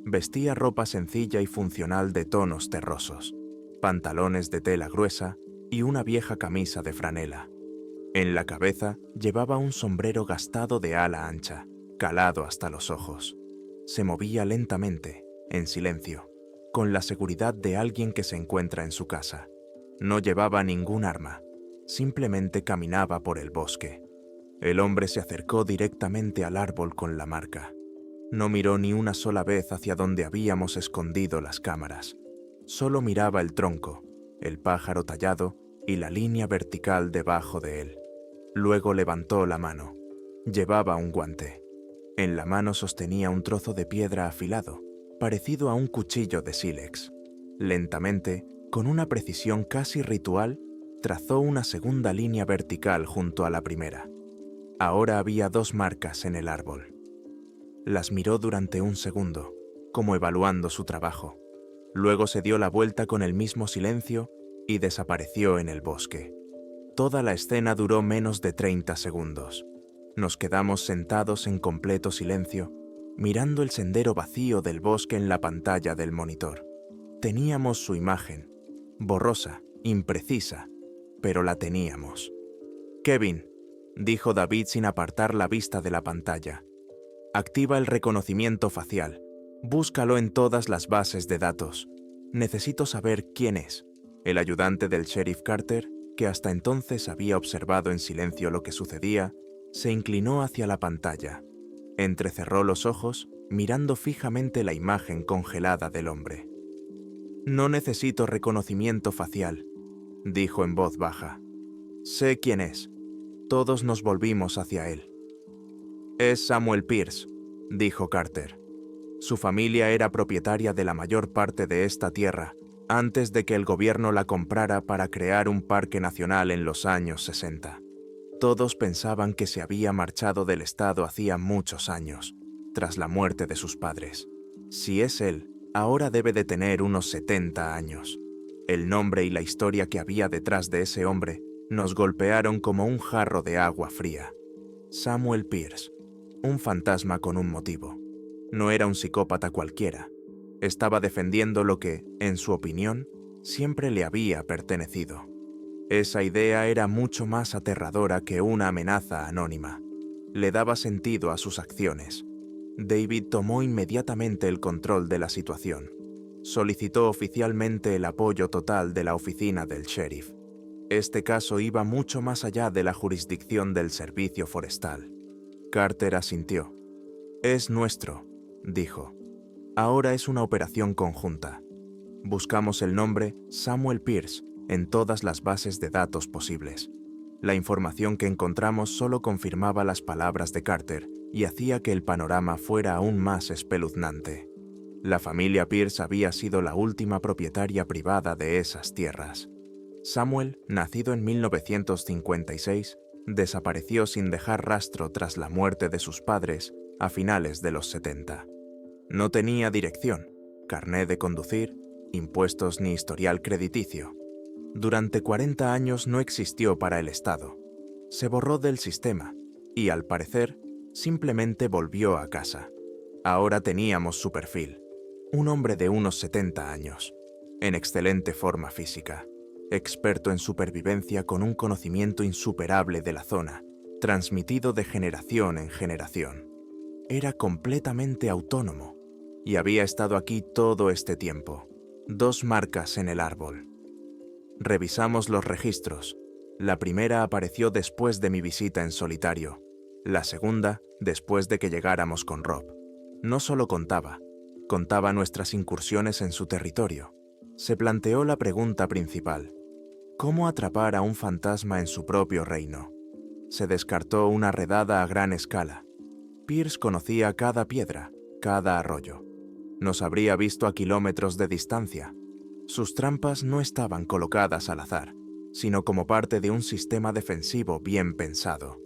Vestía ropa sencilla y funcional de tonos terrosos, pantalones de tela gruesa y una vieja camisa de franela. En la cabeza llevaba un sombrero gastado de ala ancha, calado hasta los ojos. Se movía lentamente, en silencio, con la seguridad de alguien que se encuentra en su casa. No llevaba ningún arma, simplemente caminaba por el bosque. El hombre se acercó directamente al árbol con la marca. No miró ni una sola vez hacia donde habíamos escondido las cámaras. Solo miraba el tronco, el pájaro tallado y la línea vertical debajo de él. Luego levantó la mano. Llevaba un guante. En la mano sostenía un trozo de piedra afilado, parecido a un cuchillo de sílex. Lentamente, con una precisión casi ritual, trazó una segunda línea vertical junto a la primera. Ahora había 2 marcas en el árbol. Las miró durante un segundo, como evaluando su trabajo. Luego se dio la vuelta con el mismo silencio y desapareció en el bosque. Toda la escena duró menos de 30 segundos. Nos quedamos sentados en completo silencio, mirando el sendero vacío del bosque en la pantalla del monitor. Teníamos su imagen, borrosa, imprecisa, pero la teníamos. «Kevin», dijo David sin apartar la vista de la pantalla. «Activa el reconocimiento facial. Búscalo en todas las bases de datos. Necesito saber quién es». El ayudante del sheriff Carter, que hasta entonces había observado en silencio lo que sucedía, se inclinó hacia la pantalla. Entrecerró los ojos, mirando fijamente la imagen congelada del hombre. «No necesito reconocimiento facial», dijo en voz baja. «Sé quién es». Todos nos volvimos hacia él. «Es Samuel Pierce», dijo Carter. «Su familia era propietaria de la mayor parte de esta tierra antes de que el gobierno la comprara para crear un parque nacional en los años 60. Todos pensaban que se había marchado del estado hacía muchos años. tras la muerte de sus padres. Si es él, ahora debe de tener unos 70 años. El nombre y la historia que había detrás de ese hombre nos golpearon como un jarro de agua fría. Samuel Pierce, un fantasma con un motivo. No era un psicópata cualquiera. Estaba defendiendo lo que, en su opinión, siempre le había pertenecido. Esa idea era mucho más aterradora que una amenaza anónima. Le daba sentido a sus acciones. David tomó inmediatamente el control de la situación. Solicitó oficialmente el apoyo total de la oficina del sheriff. Este caso iba mucho más allá de la jurisdicción del servicio forestal. Carter asintió. «Es nuestro», dijo. «Ahora es una operación conjunta. Buscamos el nombre Samuel Pierce en todas las bases de datos posibles. La información que encontramos solo confirmaba las palabras de Carter y hacía que el panorama fuera aún más espeluznante. La familia Pierce había sido la última propietaria privada de esas tierras. Samuel, nacido en 1956, desapareció sin dejar rastro tras la muerte de sus padres a finales de los 70. No tenía dirección, carné de conducir, impuestos ni historial crediticio. Durante 40 años no existió para el Estado. Se borró del sistema y, al parecer, simplemente volvió a casa. Ahora teníamos su perfil. Un hombre de unos 70 años, en excelente forma física, experto en supervivencia con un conocimiento insuperable de la zona, transmitido de generación en generación. Era completamente autónomo y había estado aquí todo este tiempo. 2 marcas en el árbol. Revisamos los registros. La primera apareció después de mi visita en solitario. La segunda, después de que llegáramos con Rob. No solo contaba nuestras incursiones en su territorio. Se planteó la pregunta principal: ¿cómo atrapar a un fantasma en su propio reino? Se descartó una redada a gran escala. Pierce conocía cada piedra, cada arroyo. Nos habría visto a kilómetros de distancia. Sus trampas no estaban colocadas al azar, sino como parte de un sistema defensivo bien pensado.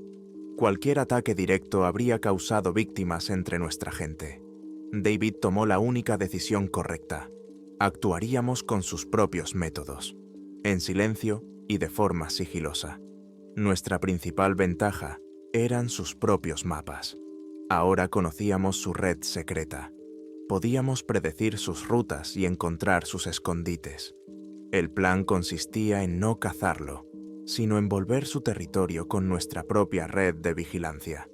Cualquier ataque directo habría causado víctimas entre nuestra gente. David tomó la única decisión correcta. Actuaríamos con sus propios métodos, en silencio y de forma sigilosa. Nuestra principal ventaja eran sus propios mapas. Ahora conocíamos su red secreta. Podíamos predecir sus rutas y encontrar sus escondites. El plan consistía en no cazarlo, sino envolver su territorio con nuestra propia red de vigilancia.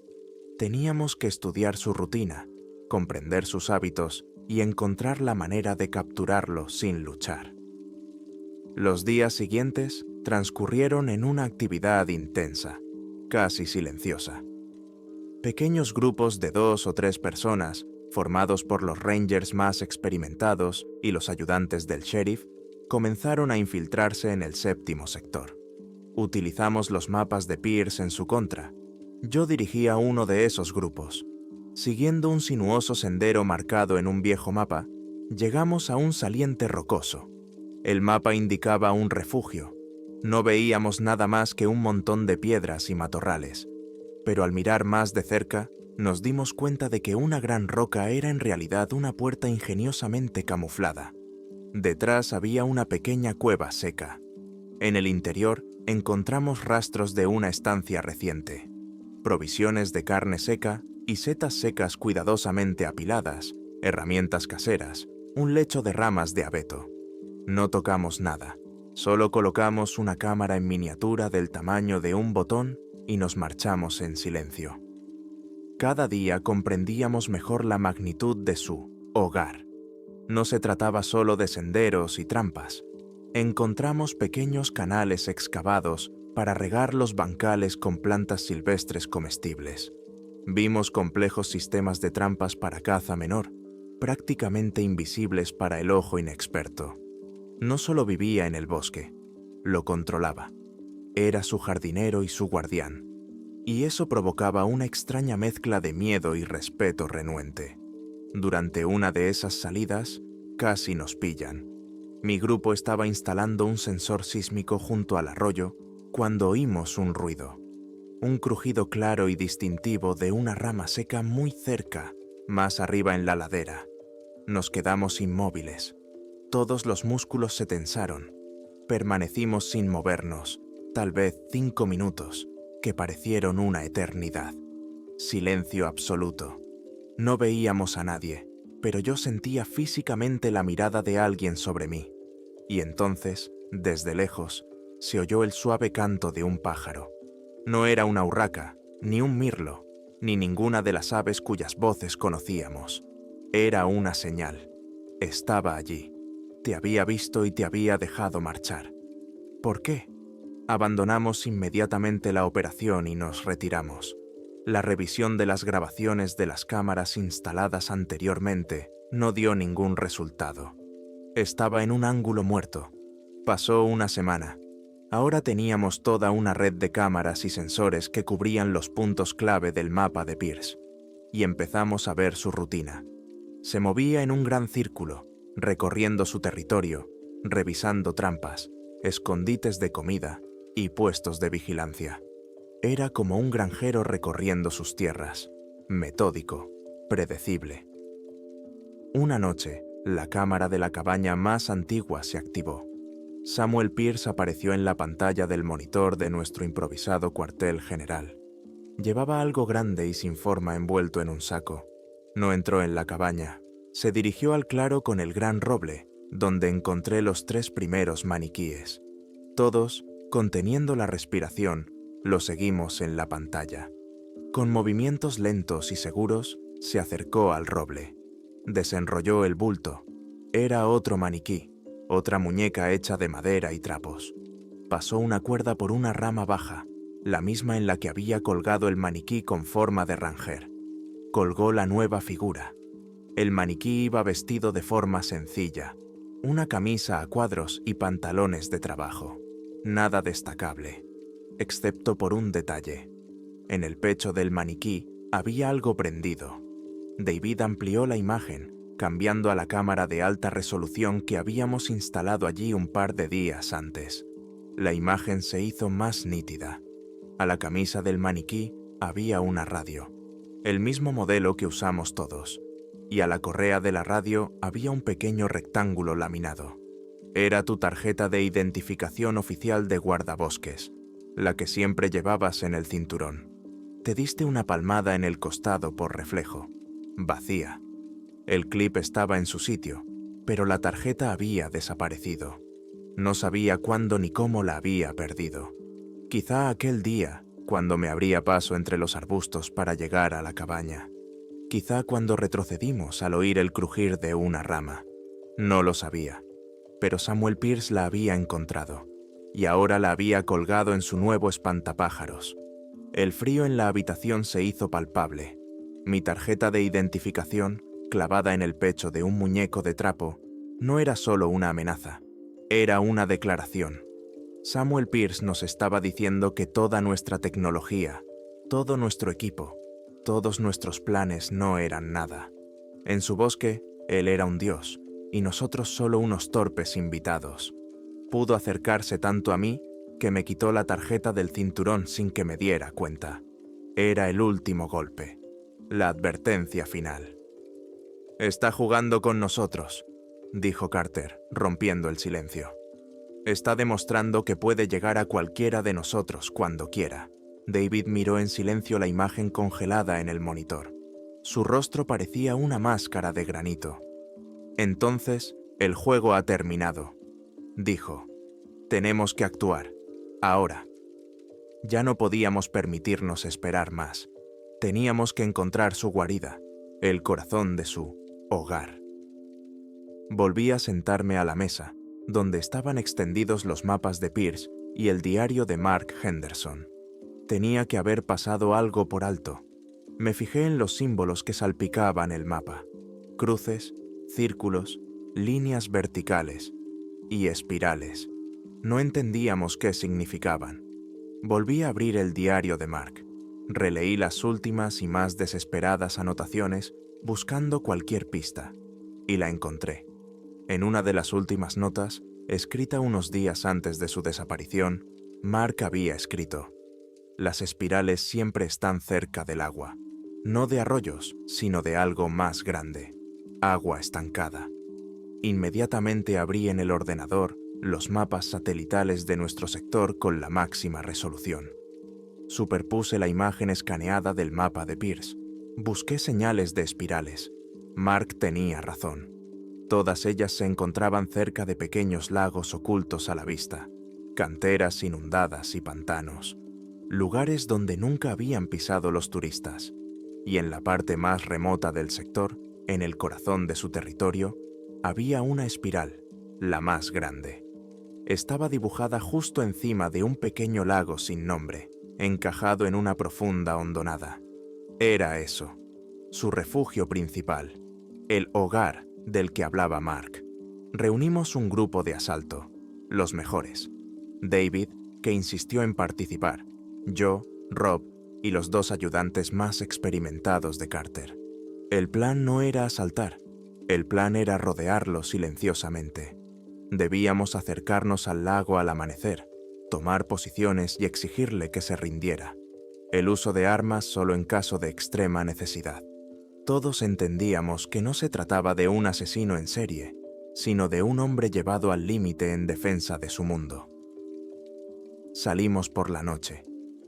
Teníamos que estudiar su rutina, comprender sus hábitos y encontrar la manera de capturarlo sin luchar. Los días siguientes transcurrieron en una actividad intensa, casi silenciosa. Pequeños grupos de 2 o 3 personas, formados por los rangers más experimentados y los ayudantes del sheriff, comenzaron a infiltrarse en el 7º sector. Utilizamos los mapas de Pierce en su contra. Yo dirigía uno de esos grupos. Siguiendo un sinuoso sendero marcado en un viejo mapa, llegamos a un saliente rocoso. El mapa indicaba un refugio. No veíamos nada más que un montón de piedras y matorrales, pero al mirar más de cerca, nos dimos cuenta de que una gran roca era en realidad una puerta ingeniosamente camuflada. Detrás había una pequeña cueva seca. En el interior encontramos rastros de una estancia reciente, provisiones de carne seca y setas secas cuidadosamente apiladas, herramientas caseras, un lecho de ramas de abeto. No tocamos nada, solo colocamos una cámara en miniatura del tamaño de un botón y nos marchamos en silencio. Cada día comprendíamos mejor la magnitud de su hogar. No se trataba solo de senderos y trampas. Encontramos pequeños canales excavados para regar los bancales con plantas silvestres comestibles. Vimos complejos sistemas de trampas para caza menor, prácticamente invisibles para el ojo inexperto. No solo vivía en el bosque, lo controlaba. Era su jardinero y su guardián. Y eso provocaba una extraña mezcla de miedo y respeto renuente. Durante una de esas salidas, casi nos pillan. Mi grupo estaba instalando un sensor sísmico junto al arroyo cuando oímos un ruido. Un crujido claro y distintivo de una rama seca muy cerca, más arriba en la ladera. Nos quedamos inmóviles. Todos los músculos se tensaron. Permanecimos sin movernos, tal vez 5 minutos, que parecieron una eternidad. Silencio absoluto. No veíamos a nadie, pero yo sentía físicamente la mirada de alguien sobre mí. Y entonces, desde lejos, se oyó el suave canto de un pájaro. No era una urraca, ni un mirlo, ni ninguna de las aves cuyas voces conocíamos. Era una señal. Estaba allí. Te había visto y te había dejado marchar. ¿Por qué? Abandonamos inmediatamente la operación y nos retiramos. La revisión de las grabaciones de las cámaras instaladas anteriormente no dio ningún resultado. Estaba en un ángulo muerto. Pasó una semana. Ahora teníamos toda una red de cámaras y sensores que cubrían los puntos clave del mapa de Pierce. Y empezamos a ver su rutina. Se movía en un gran círculo, recorriendo su territorio, revisando trampas, escondites de comida y puestos de vigilancia. Era como un granjero recorriendo sus tierras, metódico, predecible. Una noche, la cámara de la cabaña más antigua se activó. Samuel Pierce apareció en la pantalla del monitor de nuestro improvisado cuartel general. Llevaba algo grande y sin forma envuelto en un saco. No entró en la cabaña. Se dirigió al claro con el gran roble, donde encontré los 3 primeros maniquíes. Todos, conteniendo la respiración, lo seguimos en la pantalla. Con movimientos lentos y seguros, se acercó al roble. Desenrolló el bulto. Era otro maniquí, otra muñeca hecha de madera y trapos. Pasó una cuerda por una rama baja, la misma en la que había colgado el maniquí con forma de ranger. Colgó la nueva figura. El maniquí iba vestido de forma sencilla, una camisa a cuadros y pantalones de trabajo. Nada destacable, excepto por un detalle. En el pecho del maniquí había algo prendido. David amplió la imagen, cambiando a la cámara de alta resolución que habíamos instalado allí un par de días antes. La imagen se hizo más nítida. A la camisa del maniquí había una radio, el mismo modelo que usamos todos, y a la correa de la radio había un pequeño rectángulo laminado. Era tu tarjeta de identificación oficial de guardabosques, la que siempre llevabas en el cinturón. Te diste una palmada en el costado por reflejo. Vacía. El clip estaba en su sitio, pero la tarjeta había desaparecido. No sabía cuándo ni cómo la había perdido. Quizá aquel día, cuando me abría paso entre los arbustos para llegar a la cabaña. Quizá cuando retrocedimos al oír el crujir de una rama. No lo sabía, pero Samuel Pierce la había encontrado, y ahora la había colgado en su nuevo espantapájaros. El frío en la habitación se hizo palpable. Mi tarjeta de identificación, clavada en el pecho de un muñeco de trapo, no era solo una amenaza, era una declaración. Samuel Pierce nos estaba diciendo que toda nuestra tecnología, todo nuestro equipo, todos nuestros planes no eran nada. En su bosque, él era un dios, y nosotros solo unos torpes invitados. Pudo acercarse tanto a mí que me quitó la tarjeta del cinturón sin que me diera cuenta. Era el último golpe, la advertencia final. «Está jugando con nosotros», dijo Carter, rompiendo el silencio. «Está demostrando que puede llegar a cualquiera de nosotros cuando quiera». David miró en silencio la imagen congelada en el monitor. Su rostro parecía una máscara de granito. «Entonces, el juego ha terminado», dijo. «Tenemos que actuar. Ahora». Ya no podíamos permitirnos esperar más. Teníamos que encontrar su guarida, el corazón de su hogar. Volví a sentarme a la mesa, donde estaban extendidos los mapas de Pierce y el diario de Mark Henderson. Tenía que haber pasado algo por alto. Me fijé en los símbolos que salpicaban el mapa: cruces, círculos, líneas verticales y espirales. No entendíamos qué significaban. Volví a abrir el diario de Mark. Releí las últimas y más desesperadas anotaciones buscando cualquier pista, y la encontré. En una de las últimas notas, escrita unos días antes de su desaparición, Mark había escrito: «Las espirales siempre están cerca del agua. no de arroyos, sino de algo más grande, agua estancada. Inmediatamente abrí en el ordenador los mapas satelitales de nuestro sector con la máxima resolución. Superpuse la imagen escaneada del mapa de Pierce. Busqué señales de espirales. Mark tenía razón. Todas ellas se encontraban cerca de pequeños lagos ocultos a la vista, canteras inundadas y pantanos, lugares donde nunca habían pisado los turistas. Y en la parte más remota del sector, en el corazón de su territorio, había una espiral, la más grande. Estaba dibujada justo encima de un pequeño lago sin nombre, encajado en una profunda hondonada. Era eso, su refugio principal, el hogar del que hablaba Mark. Reunimos un grupo de asalto, los mejores. David, que insistió en participar, yo, Rob y los 2 ayudantes más experimentados de Carter. El plan no era asaltar, el plan era rodearlo silenciosamente. Debíamos acercarnos al lago al amanecer, tomar posiciones y exigirle que se rindiera. El uso de armas solo en caso de extrema necesidad. Todos entendíamos que no se trataba de un asesino en serie, sino de un hombre llevado al límite en defensa de su mundo. Salimos por la noche.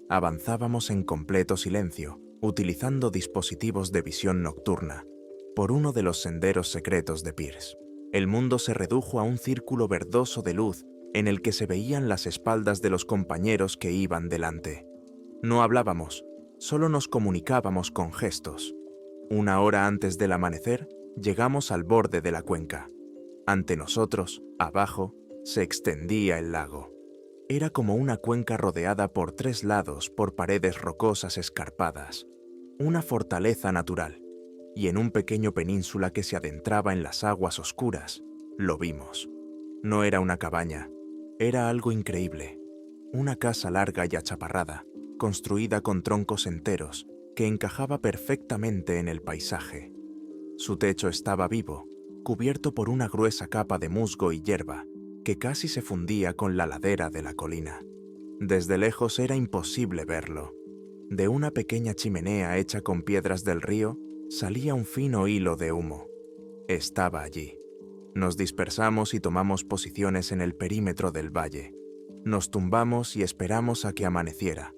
Avanzábamos en completo silencio, utilizando dispositivos de visión nocturna, por uno de los senderos secretos de Pierce. El mundo se redujo a un círculo verdoso de luz en el que se veían las espaldas de los compañeros que iban delante. No hablábamos, solo nos comunicábamos con gestos. 1 hora antes del amanecer, llegamos al borde de la cuenca. Ante nosotros, abajo, se extendía el lago. Era como una cuenca rodeada por 3 lados por paredes rocosas escarpadas, una fortaleza natural, y en un pequeño península que se adentraba en las aguas oscuras, lo vimos. No era una cabaña, era algo increíble, una casa larga y achaparrada, construida con troncos enteros, que encajaba perfectamente en el paisaje. Su techo estaba vivo, cubierto por una gruesa capa de musgo y hierba, que casi se fundía con la ladera de la colina. Desde lejos era imposible verlo. De una pequeña chimenea hecha con piedras del río, salía un fino hilo de humo. Estaba allí. Nos dispersamos y tomamos posiciones en el perímetro del valle. Nos tumbamos y esperamos a que amaneciera.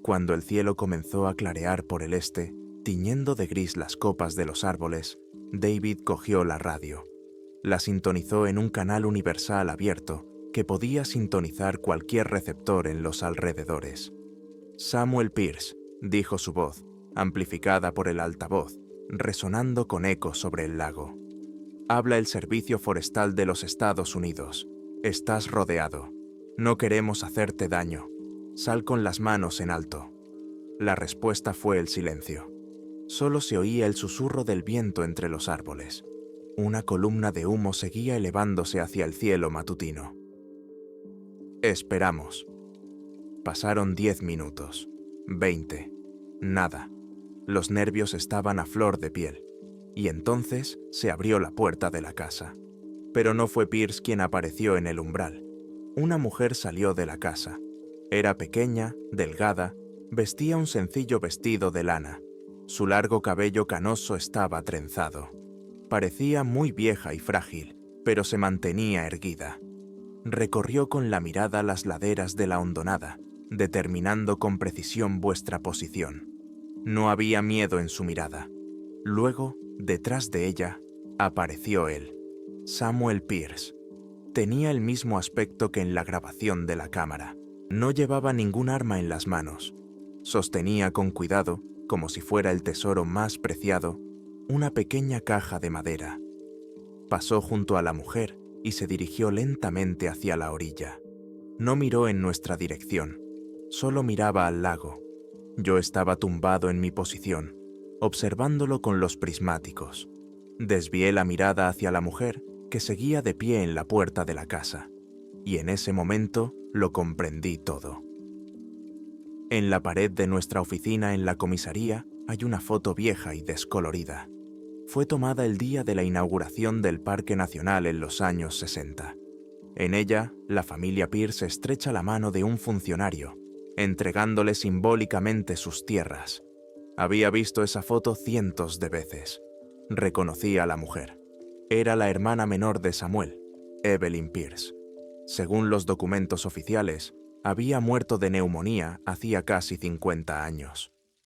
Cuando el cielo comenzó a clarear por el este, tiñendo de gris las copas de los árboles, David cogió la radio. La sintonizó en un canal universal abierto que podía sintonizar cualquier receptor en los alrededores. Samuel Pierce, dijo su voz, amplificada por el altavoz, resonando con eco sobre el lago. Habla el Servicio Forestal de los Estados Unidos. Estás rodeado. No queremos hacerte daño. Sal con las manos en alto. La respuesta fue el silencio. Solo se oía el susurro del viento entre los árboles. Una columna de humo seguía elevándose hacia el cielo matutino. Esperamos. Pasaron 10 minutos, 20, nada. Los nervios estaban a flor de piel. Y entonces se abrió la puerta de la casa. Pero no fue Pierce quien apareció en el umbral. Una mujer salió de la casa. Era pequeña, delgada, vestía un sencillo vestido de lana. Su largo cabello canoso estaba trenzado. Parecía muy vieja y frágil, pero se mantenía erguida. Recorrió con la mirada las laderas de la hondonada, determinando con precisión vuestra posición. No había miedo en su mirada. Luego, detrás de ella, apareció él, Samuel Pierce. Tenía el mismo aspecto que en la grabación de la cámara. No llevaba ningún arma en las manos. Sostenía con cuidado, como si fuera el tesoro más preciado, una pequeña caja de madera. Pasó junto a la mujer y se dirigió lentamente hacia la orilla. No miró en nuestra dirección, solo miraba al lago. Yo estaba tumbado en mi posición, observándolo con los prismáticos. Desvié la mirada hacia la mujer, que seguía de pie en la puerta de la casa, y en ese momento lo comprendí todo. En la pared de nuestra oficina en la comisaría hay una foto vieja y descolorida. Fue tomada el día de la inauguración del Parque Nacional en los años 60. En ella, la familia Pierce estrecha la mano de un funcionario, entregándole simbólicamente sus tierras. Había visto esa foto cientos de veces. Reconocía a la mujer. Era la hermana menor de Samuel, Evelyn Pierce. Según los documentos oficiales, había muerto de neumonía hacía casi 50 años.